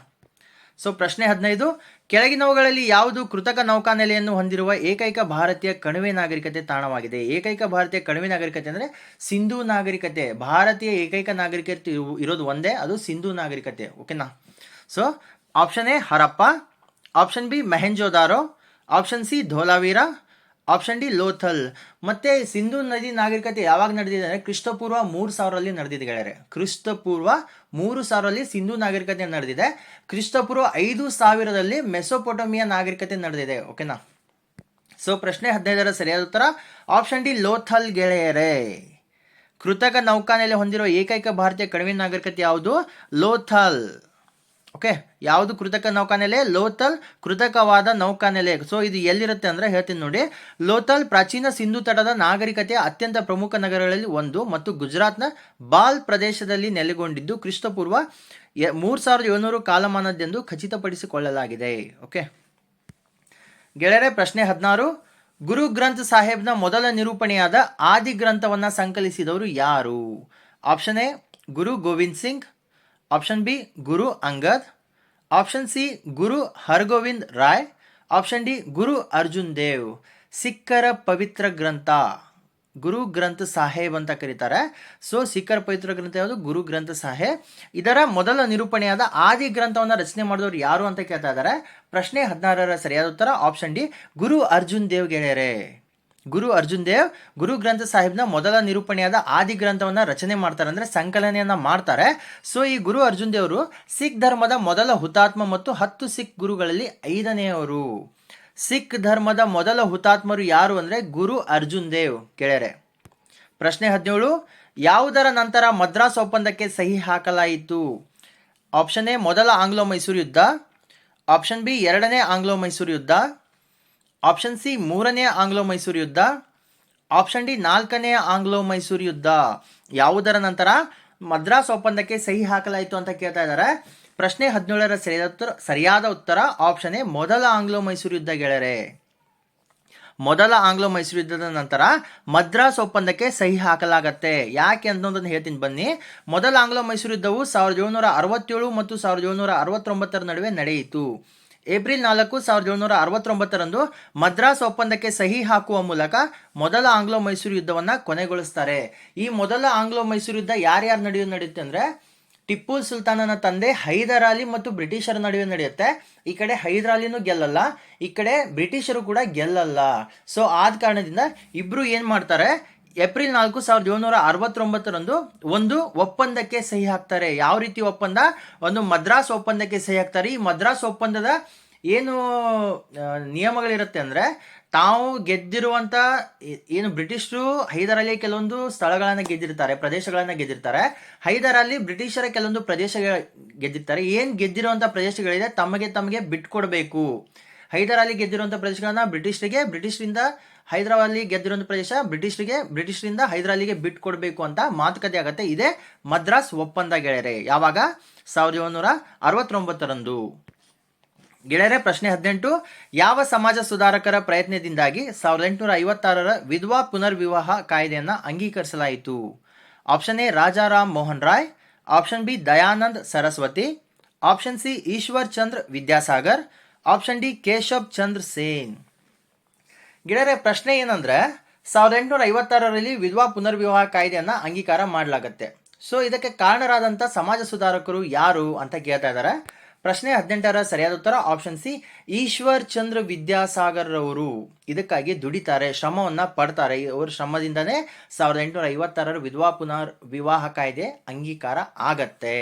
ಸೊ ಪ್ರಶ್ನೆ 15, ಕೆಳಗಿನವುಗಳಲ್ಲಿ ಯಾವುದು ಕೃತಕ ನೌಕಾನೆಲೆಯನ್ನು ಹೊಂದಿರುವ ಏಕೈಕ ಭಾರತೀಯ ಕಣಿವೆ ನಾಗರಿಕತೆ ತಾಣವಾಗಿದೆ? ಏಕೈಕ ಭಾರತೀಯ ಕಣಿವೆ ನಾಗರಿಕತೆ ಅಂದ್ರೆ ಸಿಂಧೂ ನಾಗರಿಕತೆ. ಭಾರತೀಯ ಏಕೈಕ ನಾಗರಿಕತೆ ಇರೋದು ಒಂದೇ, ಅದು ಸಿಂಧೂ ನಾಗರಿಕತೆ. ಓಕೆನಾ. So option A Harappa, option B Mohenjodaro, option C Dholavira, option D Lothal. ಮತ್ತೆ ಸಿಂಧೂ ನದಿ ನಾಗರಿಕತೆ ಯಾವಾಗ ನಡೆದಿದೆ ಅಂದರೆ ಕ್ರಿಸ್ತಪೂರ್ವ 3000ರಲ್ಲಿ ನಡೆದಿದೆ ಗೆಳೆಯರೆ. ಕ್ರಿಸ್ತಪೂರ್ವ 3000ರಲ್ಲಿ ಸಿಂಧೂ ನಾಗರಿಕತೆ ನಡೆದಿದೆ. ಕ್ರಿಸ್ತಪೂರ್ವ 5000ರಲ್ಲಿ ಮೆಸೊಪೊಟಮಿಯಾ ನಾಗರಿಕತೆ ನಡೆದಿದೆ. ಓಕೆನಾ. ಸೊ ಪ್ರಶ್ನೆ 15ರ ಸರಿಯಾದ ಉತ್ತರ ಆಪ್ಷನ್ ಡಿ ಲೋಥಲ್ ಗೆಳೆಯರೆ. ಕೃತಕ ನೌಕಾನೆಲೆ ಹೊಂದಿರುವ ಏಕೈಕ ಭಾರತೀಯ ಕಣಿವೆ ನಾಗರಿಕತೆ ಯಾವುದು? ಲೋಥಲ್. ಓಕೆ, ಯಾವುದು ಕೃತಕ ನೌಕಾನೆಲೆ? ಲೋಥಲ್ ಕೃತಕವಾದ ನೌಕಾನೆಲೆ. ಸೊ ಇದು ಎಲ್ಲಿರುತ್ತೆ ಅಂದ್ರೆ ಹೇಳ್ತೀನಿ ನೋಡಿ. ಲೋಥಲ್ ಪ್ರಾಚೀನ ಸಿಂಧು ತಟದ ನಾಗರಿಕತೆಯ ಅತ್ಯಂತ ಪ್ರಮುಖ ನಗರಗಳಲ್ಲಿ ಒಂದು ಮತ್ತು ಗುಜರಾತ್ನ ಬಾಲ್ ಪ್ರದೇಶದಲ್ಲಿ ನೆಲೆಗೊಂಡಿದ್ದು ಕ್ರಿಸ್ತಪೂರ್ವ 3700 ಕಾಲಮಾನದ್ದೆಂದು ಖಚಿತಪಡಿಸಿಕೊಳ್ಳಲಾಗಿದೆ. ಓಕೆ ಗೆಳೆಯರೆ, ಪ್ರಶ್ನೆ 16, ಗುರು ಗ್ರಂಥ್ ಸಾಹೇಬ್ನ ಮೊದಲ ನಿರೂಪಣೆಯಾದ ಆದಿ ಗ್ರಂಥವನ್ನ ಸಂಕಲಿಸಿದವರು ಯಾರು? Option A Guru Govind Singh, option B Guru Angad, option C Guru Hargovind Rai, option D Guru Arjun Dev. ಸಿಖ್ಖರ ಪವಿತ್ರ ಗ್ರಂಥ ಗುರು ಗ್ರಂಥ್ ಸಾಹೇಬ್ ಅಂತ ಕರೀತಾರೆ. ಸೊ ಸಿಖ್ಖರ ಪವಿತ್ರ ಗ್ರಂಥ ಯಾವುದು? ಗುರು ಗ್ರಂಥ್ ಸಾಹೇಬ್. ಇದರ ಮೊದಲ ನಿರೂಪಣೆಯಾದ ಆದಿ ಗ್ರಂಥವನ್ನು ರಚನೆ ಮಾಡಿದವರು ಯಾರು ಅಂತ ಕೇಳ್ತಾ ಇದ್ದಾರೆ. ಪ್ರಶ್ನೆ 16ರ ಸರಿಯಾದ ಉತ್ತರ ಆಪ್ಷನ್ ಡಿ ಗುರು ಅರ್ಜುನ್ ದೇವ್ ಗೆಳೆಯರೆ. ಗುರು ಅರ್ಜುನ್ ದೇವ್ ಗುರು ಗ್ರಂಥ ಸಾಹಿಬ್ನ ಮೊದಲ ನಿರೂಪಣೆಯಾದ ಆದಿ ಗ್ರಂಥವನ್ನ ರಚನೆ ಮಾಡ್ತಾರೆ, ಅಂದ್ರೆ ಸಂಕಲನೆಯನ್ನ ಮಾಡ್ತಾರೆ. ಸೊ ಈ ಗುರು ಅರ್ಜುನ್ ದೇವರು ಸಿಖ್ ಧರ್ಮದ ಮೊದಲ ಹುತಾತ್ಮ ಮತ್ತು 10 ಸಿಖ್ ಗುರುಗಳಲ್ಲಿ 5ನೇಯವರು. ಸಿಖ್ ಧರ್ಮದ ಮೊದಲ ಹುತಾತ್ಮರು ಯಾರು ಅಂದ್ರೆ ಗುರು ಅರ್ಜುನ್ ದೇವ್ ಗೆಳೆಯರೆ. ಪ್ರಶ್ನೆ 17, ಯಾವುದರ ನಂತರ ಮದ್ರಾಸ್ ಒಪ್ಪಂದಕ್ಕೆ ಸಹಿ ಹಾಕಲಾಯಿತು? ಆಪ್ಷನ್ ಎ ಮೊದಲ ಆಂಗ್ಲೋ ಮೈಸೂರು ಯುದ್ಧ, ಆಪ್ಷನ್ ಬಿ ಎರಡನೇ ಆಂಗ್ಲೋ ಮೈಸೂರು ಯುದ್ಧ, ಆಪ್ಷನ್ ಸಿ ಮೂರನೇ ಆಂಗ್ಲೋ ಮೈಸೂರು ಯುದ್ಧ, ಆಪ್ಷನ್ ಡಿ ನಾಲ್ಕನೇ ಆಂಗ್ಲೋ ಮೈಸೂರು ಯುದ್ಧ. ಯಾವುದರ ನಂತರ ಮದ್ರಾಸ್ ಒಪ್ಪಂದಕ್ಕೆ ಸಹಿ ಹಾಕಲಾಯಿತು ಅಂತ ಕೇಳ್ತಾ ಇದ್ದಾರೆ. ಪ್ರಶ್ನೆ 17ರ ಸರಿಯಾದ ಉತ್ತರ ಆಪ್ಷನ್ ಎ ಮೊದಲ ಆಂಗ್ಲೋ ಮೈಸೂರು ಯುದ್ಧ ಗೆಳೆಯರೆ. ಮೊದಲ ಆಂಗ್ಲೋ ಮೈಸೂರು ಯುದ್ಧದ ನಂತರ ಮದ್ರಾಸ್ ಒಪ್ಪಂದಕ್ಕೆ ಸಹಿ ಹಾಕಲಾಗತ್ತೆ. ಯಾಕೆ ಅನ್ನೋದನ್ನು ಹೇಳ್ತೀನಿ ಬನ್ನಿ. ಮೊದಲ ಆಂಗ್ಲೋ ಮೈಸೂರು ಯುದ್ಧವು 1767 ಮತ್ತು 1769 ನಡುವೆ ನಡೆಯಿತು. ಏಪ್ರಿಲ್ 4, 1769ರಂದು ಮದ್ರಾಸ್ ಒಪ್ಪಂದಕ್ಕೆ ಸಹಿ ಹಾಕುವ ಮೂಲಕ ಮೊದಲ ಆಂಗ್ಲೋ ಮೈಸೂರು ಯುದ್ಧವನ್ನು ಕೊನೆಗೊಳಿಸ್ತಾರೆ. ಈ ಮೊದಲ ಆಂಗ್ಲೋ ಮೈಸೂರು ಯುದ್ಧ ಯಾರ್ಯಾರ ನಡುವೆ ನಡೆಯುತ್ತೆ ಅಂದರೆ ಟಿಪ್ಪು ಸುಲ್ತಾನನ ತಂದೆ ಹೈದರ್ ಅಲಿ ಮತ್ತು ಬ್ರಿಟಿಷರ ನಡುವೆ ನಡೆಯುತ್ತೆ. ಈ ಕಡೆ ಹೈದರ್ ಅಲಿನೂ ಗೆಲ್ಲಲ್ಲ, ಈ ಕಡೆ ಬ್ರಿಟಿಷರು ಕೂಡ ಗೆಲ್ಲಲ್ಲ. ಸೊ ಆದ ಕಾರಣದಿಂದ ಇಬ್ರು ಏನು ಮಾಡ್ತಾರೆ, ಏಪ್ರಿಲ್ 4, 1769ರಂದು ಒಂದು ಒಪ್ಪಂದಕ್ಕೆ ಸಹಿ ಹಾಕ್ತಾರೆ. ಯಾವ ರೀತಿ ಒಪ್ಪಂದ? ಒಂದು ಮದ್ರಾಸ್ ಒಪ್ಪಂದಕ್ಕೆ ಸಹಿ ಹಾಕ್ತಾರೆ. ಈ ಮದ್ರಾಸ್ ಒಪ್ಪಂದದ ಏನು ನಿಯಮಗಳಿರುತ್ತೆ ಅಂದರೆ, ತಾವು ಗೆದ್ದಿರುವಂಥ ಏನು ಬ್ರಿಟಿಷರು ಹೈದರ್ ಅಲಿ ಕೆಲವೊಂದು ಸ್ಥಳಗಳನ್ನು ಗೆದ್ದಿರ್ತಾರೆ, ಪ್ರದೇಶಗಳನ್ನು ಗೆದ್ದಿರ್ತಾರೆ. ಹೈದರ್ ಅಲಿ ಬ್ರಿಟಿಷರ ಕೆಲವೊಂದು ಪ್ರದೇಶಗಳ ಗೆದ್ದಿರ್ತಾರೆ. ಏನು ಗೆದ್ದಿರುವಂಥ ಪ್ರದೇಶಗಳಿದೆ ತಮಗೆ ಬಿಟ್ಕೊಡ್ಬೇಕು. ಹೈದರ್ ಅಲಿ ಗೆದ್ದಿರುವಂಥ ಪ್ರದೇಶಗಳನ್ನ ಬ್ರಿಟಿಷರಿಂದ ಹೈದರ್ ಅಲಿ ಗೆದ್ದಿರುವಂಥ ಪ್ರದೇಶ ಬ್ರಿಟಿಷರಿಂದ ಹೈದರ್ ಅಲಿಗೆ ಬಿಟ್ಕೊಡ್ಬೇಕು ಅಂತ ಮಾತುಕತೆ ಆಗುತ್ತೆ. ಇದೇ ಮದ್ರಾಸ್ ಒಪ್ಪಂದ ಗೆಳೆಯರೆ. ಯಾವಾಗ? 1769ರಂದು. ಗೆಳೆಯರೆ ಪ್ರಶ್ನೆ 18, ಯಾವ ಸಮಾಜ ಸುಧಾರಕರ ಪ್ರಯತ್ನದಿಂದಾಗಿ 1856ರ ವಿಧವಾ ಪುನರ್ವಿವಾಹ ಕಾಯ್ದೆಯನ್ನು ಅಂಗೀಕರಿಸಲಾಯಿತು? Option A Rajaram Mohan Roy, option B Dayanand Saraswati, option C Ishwar Chandra Vidyasagar, option D Keshav Chandra Sen. ಗೆಳೆಯರೆ ಪ್ರಶ್ನೆ ಏನಂದ್ರೆ 1856ರಲ್ಲಿ ವಿಧವಾ ಪುನರ್ವಿವಾಹ ಕಾಯ್ದೆಯನ್ನು ಅಂಗೀಕಾರ ಮಾಡಲಾಗತ್ತೆ. ಸೊ ಇದಕ್ಕೆ ಕಾರಣರಾದಂಥ ಸಮಾಜ ಸುಧಾರಕರು ಯಾರು ಅಂತ ಕೇಳ್ತಾ ಇದ್ದಾರೆ. ಪ್ರಶ್ನೆ 18ರ ಸರಿಯಾದ ಉತ್ತರ ಆಪ್ಷನ್ ಸಿ ಈಶ್ವರ್ ಚಂದ್ರ ವಿದ್ಯಾಸಾಗರ್ ಅವರು ಇದಕ್ಕಾಗಿ ದುಡಿತಾರೆ, ಶ್ರಮವನ್ನು ಪಡ್ತಾರೆ. ಅವರ ಶ್ರಮದಿಂದನೇ 1856ರ ವಿಧವಾ ಪುನರ್ವಿವಾಹ ಕಾಯ್ದೆ ಅಂಗೀಕಾರ ಆಗತ್ತೆ.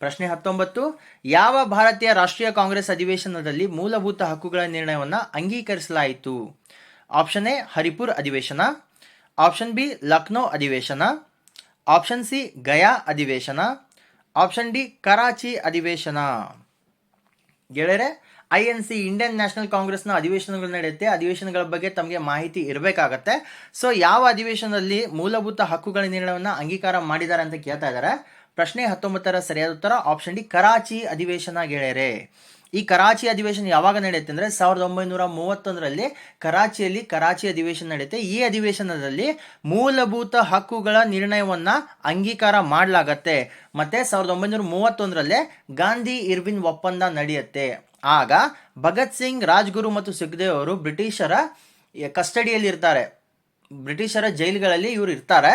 ಪ್ರಶ್ನೆ 19, ಯಾವ ಭಾರತೀಯ ರಾಷ್ಟ್ರೀಯ ಕಾಂಗ್ರೆಸ್ ಅಧಿವೇಶನದಲ್ಲಿ ಮೂಲಭೂತ ಹಕ್ಕುಗಳ ನಿರ್ಣಯವನ್ನು ಅಂಗೀಕರಿಸಲಾಯಿತು? ಆಪ್ಷನ್ ಎ ಹರಿಪುರ್ ಅಧಿವೇಶನ, ಆಪ್ಷನ್ ಬಿ ಲಕ್ನೋ ಅಧಿವೇಶನ, ಆಪ್ಷನ್ ಸಿ ಗಯಾ ಅಧಿವೇಶನ, ಆಪ್ಷನ್ ಡಿ ಕರಾಚಿ ಅಧಿವೇಶನ. ಗೆಳೆಯರೆ INC ಇಂಡಿಯನ್ ನ್ಯಾಷನಲ್ ಕಾಂಗ್ರೆಸ್ನ ಅಧಿವೇಶನಗಳು ನಡೆಯುತ್ತೆ. ಅಧಿವೇಶನಗಳ ಬಗ್ಗೆ ತಮಗೆ ಮಾಹಿತಿ ಇರಬೇಕಾಗತ್ತೆ. ಸೊ ಯಾವ ಅಧಿವೇಶನದಲ್ಲಿ ಮೂಲಭೂತ ಹಕ್ಕುಗಳ ನಿರ್ಣಯವನ್ನು ಅಂಗೀಕಾರ ಮಾಡಿದ್ದಾರೆ ಅಂತ ಕೇಳ್ತಾ ಇದ್ದಾರೆ. ಪ್ರಶ್ನೆ 19ರ ಸರಿಯಾದ ಉತ್ತರ ಆಪ್ಷನ್ ಡಿ ಕರಾಚಿ ಅಧಿವೇಶನ ಗೆಳೆಯರೆ. ಈ ಕರಾಚಿ ಅಧಿವೇಶನ ಯಾವಾಗ ನಡೆಯುತ್ತೆ ಅಂದರೆ 1931ರಲ್ಲಿ ಕರಾಚಿ ಅಧಿವೇಶನ ನಡೆಯುತ್ತೆ. ಈ ಅಧಿವೇಶನದಲ್ಲಿ ಮೂಲಭೂತ ಹಕ್ಕುಗಳ ನಿರ್ಣಯವನ್ನು ಅಂಗೀಕಾರ ಮಾಡಲಾಗತ್ತೆ. ಮತ್ತು 1931ರಲ್ಲೇ ಗಾಂಧಿ ಇರ್ವಿನ್ ಒಪ್ಪಂದ ನಡೆಯುತ್ತೆ. ಆಗ ಭಗತ್ ಸಿಂಗ್, ರಾಜ್ಗುರು ಮತ್ತು ಸುಖದೇವ್ ಅವರು ಬ್ರಿಟಿಷರ ಕಸ್ಟಡಿಯಲ್ಲಿ ಇರ್ತಾರೆ, ಬ್ರಿಟಿಷರ ಜೈಲುಗಳಲ್ಲಿ ಇವರು ಇರ್ತಾರೆ.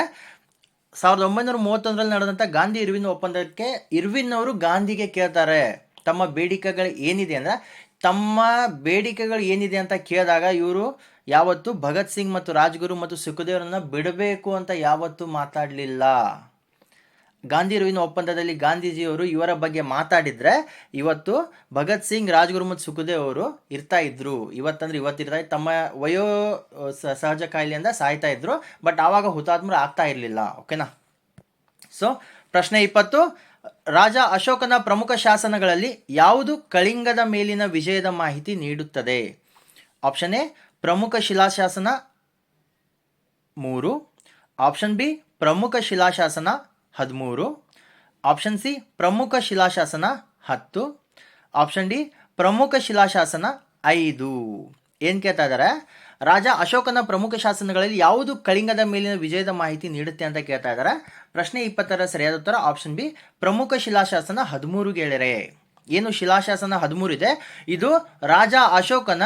1931ರಲ್ಲಿ ನಡೆದಂಥ ಗಾಂಧಿ ಇರ್ವಿನ್ ಒಪ್ಪಂದಕ್ಕೆ ಇರ್ವಿನ್ ಅವರು ಗಾಂಧಿಗೆ ಕೇಳ್ತಾರೆ ತಮ್ಮ ಬೇಡಿಕೆಗಳು ಏನಿದೆ ಅಂತ ಕೇಳಿದಾಗ ಇವರು ಯಾವತ್ತು ಭಗತ್ ಸಿಂಗ್ ಮತ್ತು ರಾಜ್ಗುರು ಮತ್ತು ಸುಖದೇವರನ್ನ ಬಿಡಬೇಕು ಅಂತ ಯಾವತ್ತೂ ಮಾತಾಡಲಿಲ್ಲ. ಗಾಂಧಿ ಇರ್ವಿನ್ ಒಪ್ಪಂದದಲ್ಲಿ ಗಾಂಧೀಜಿಯವರು ಇವರ ಬಗ್ಗೆ ಮಾತಾಡಿದ್ರೆ ಇವತ್ತು ಭಗತ್ ಸಿಂಗ್, ರಾಜ್ಗುರು ಮತ್ತು ಸುಖದೇವ್ ಅವರು ಇರ್ತಾ ಇದ್ರು. ಇವತ್ತಿರ್ತಾ ತಮ್ಮ ವಯೋ ಸಹಜ ಕಾಯಿಲೆಯಿಂದ ಸಾಯ್ತಾ ಇದ್ರು. ಬಟ್ ಆವಾಗ ಹುತಾತ್ಮರು ಆಗ್ತಾ ಇರಲಿಲ್ಲ. ಓಕೆನಾ? ಸೊ ಪ್ರಶ್ನೆ 20, ರಾಜ ಅಶೋಕನ ಪ್ರಮುಖ ಶಾಸನಗಳಲ್ಲಿ ಯಾವುದು ಕಳಿಂಗದ ಮೇಲಿನ ವಿಜಯದ ಮಾಹಿತಿ ನೀಡುತ್ತದೆ? ಆಪ್ಷನ್ ಎ ಪ್ರಮುಖ ಶಿಲಾಶಾಸನ 3, ಆಪ್ಷನ್ ಬಿ ಪ್ರಮುಖ ಶಿಲಾಶಾಸನ 13, ಆಪ್ಷನ್ ಸಿ ಪ್ರಮುಖ ಶಿಲಾಶಾಸನ 10, ಆಪ್ಷನ್ ಡಿ ಪ್ರಮುಖ ಶಿಲಾಶಾಸನ 5. ಏನು ಕೇಳ್ತಾ ಇದ್ದಾರೆ? ರಾಜ ಅಶೋಕನ ಪ್ರಮುಖ ಶಾಸನಗಳಲ್ಲಿ ಯಾವುದು ಕಳಿಂಗದ ಮೇಲಿನ ವಿಜಯದ ಮಾಹಿತಿ ನೀಡುತ್ತೆ ಅಂತ ಕೇಳ್ತಾ ಇದ್ದಾರೆ. ಪ್ರಶ್ನೆ 20ರ ಸರಿಯಾದ ಉತ್ತರ ಆಪ್ಷನ್ ಬಿ ಪ್ರಮುಖ ಶಿಲಾಶಾಸನ 13 ಗೆಳೆಯರೆ. ಏನು ಶಿಲಾಶಾಸನ 13 ಇದೆ, ಇದು ರಾಜ ಅಶೋಕನ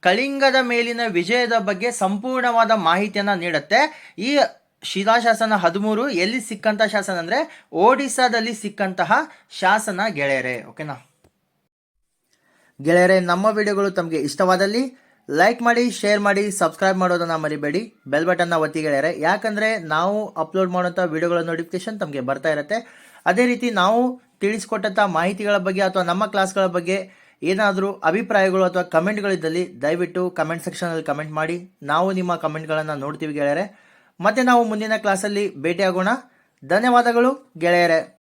ಕಳಿಂಗದ ಮೇಲಿನ ವಿಜಯದ ಬಗ್ಗೆ ಸಂಪೂರ್ಣವಾದ ಮಾಹಿತಿಯನ್ನು ನೀಡುತ್ತೆ. ಈ ಶಿಲಾಶಾಸನ 13 ಎಲ್ಲಿ ಸಿಕ್ಕಂಥ ಶಾಸನ ಅಂದರೆ ಒಡಿಸ್ಸಾದಲ್ಲಿ ಸಿಕ್ಕಂತಹ ಶಾಸನ ಗೆಳೆಯರೆ. ಓಕೆನಾ ಗೆಳೆಯರೆ, ನಮ್ಮ ವಿಡಿಯೋಗಳು ತಮಗೆ ಇಷ್ಟವಾದಲ್ಲಿ ಲೈಕ್ ಮಾಡಿ, ಶೇರ್ ಮಾಡಿ, ಸಬ್ಸ್ಕ್ರೈಬ್ ಮಾಡೋದನ್ನು ಮರಿಬೇಡಿ. ಬೆಲ್ ಬಟನ್ನ ಒತ್ತಿ ಗೆಳೆಯರೆ. ಯಾಕಂದರೆ ನಾವು ಅಪ್ಲೋಡ್ ಮಾಡೋಂಥ ವಿಡಿಯೋಗಳ ನೋಟಿಫಿಕೇಶನ್ ತಮಗೆ ಬರ್ತಾ ಇರುತ್ತೆ. ಅದೇ ರೀತಿ ನಾವು ತಿಳಿಸ್ಕೊಟ್ಟಂಥ ಮಾಹಿತಿಗಳ ಬಗ್ಗೆ ಅಥವಾ ನಮ್ಮ ಕ್ಲಾಸ್ಗಳ ಬಗ್ಗೆ ಏನಾದರೂ ಅಭಿಪ್ರಾಯಗಳು ಅಥವಾ ಕಮೆಂಟ್ಗಳಿದ್ದಲ್ಲಿ ದಯವಿಟ್ಟು ಕಮೆಂಟ್ ಸೆಕ್ಷನಲ್ಲಿ ಕಮೆಂಟ್ ಮಾಡಿ. ನಾವು ನಿಮ್ಮ ಕಮೆಂಟ್ಗಳನ್ನು ನೋಡ್ತೀವಿ ಗೆಳೆಯರೆ. ಮತ್ತೆ ನಾವು ಮುಂದಿನ ಕ್ಲಾಸಲ್ಲಿ ಭೇಟಿಯಾಗೋಣ. ಧನ್ಯವಾದಗಳು ಗೆಳೆಯರೇ.